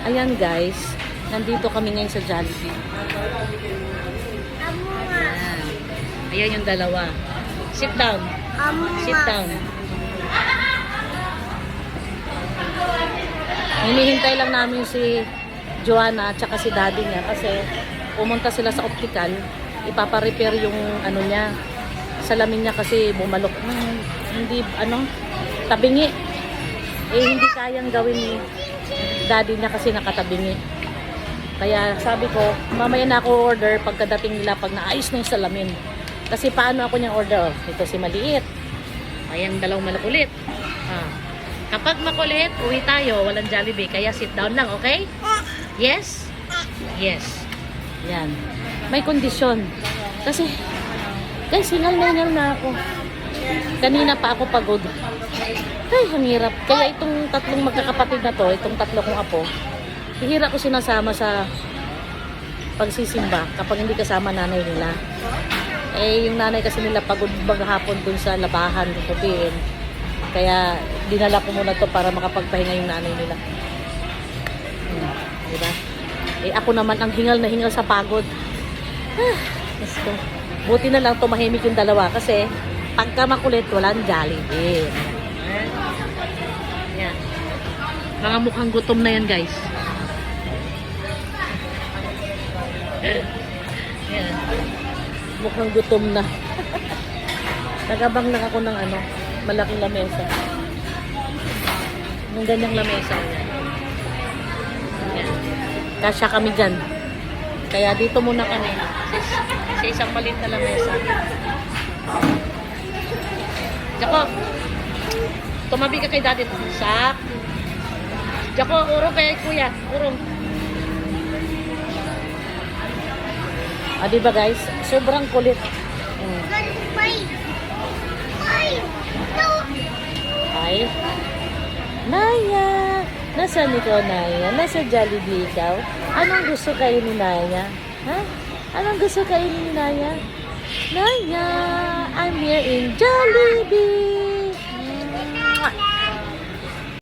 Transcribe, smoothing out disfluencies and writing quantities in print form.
Ayan guys, nandito kami ngayon sa Jollibee. Ayan. Ayan yung dalawa. Sit down. Sit down. Hinihintay lang namin si Joanna at saka si daddy niya kasi pumunta sila sa optical. Ipapa-repair yung ano niya. Salamin niya kasi bumalok. Hindi, tabingi. Hindi kayang gawin ni daddy niya kasi nakatabingi. Kaya sabi ko, mamaya na ako order pagkadating nila pag naayos na yung salamin. Kasi paano ako niyang order? Ito si maliit. Ayan, dalawang makulit. Kapag makulit, uwi tayo. Walang Jollibee. Kaya sit down lang, okay? Yes? Yes. Yan. May kondisyon. Kasi, guys, hingal na ako. Kanina pa ako pagod. Ay, ang hirap. Kaya itong tatlong magkakapatid na to, itong tatlo kong apo, hihira ko sinasama sa pagsisimba kapag hindi kasama nanay nila. Yung nanay kasi nila pagod maghapon dun sa labahan, kupiin. Kaya dinala ko muna to para makapagpahinga yung nanay nila. Diba? Ako naman ang hingal na hingal sa pagod. Buti na lang tumahimik yung dalawa kasi pagka makulit, walang Jollibee. Yan. Mga mukhang gutom na yan, guys. Yan. Mukhang gutom na. Nagabang lang ako ng malaking lamesa. Yung ganyang lamesa. Yan. Kasya kami dyan. Kaya dito muna kami. Sa isang maliit na lamesa. Jako, tumabi ka kay daddy. Sak. Jako, urong kay kuya. Urong. Diba guys? Sobrang kulit. Ay. Naya. Nasaan ikaw, Naya? Nasa Jollibee ikaw? Anong gusto kayo ni Naya? Ha? Anong gusto kayo ni Naya? Naya, I'm here in Jollibee.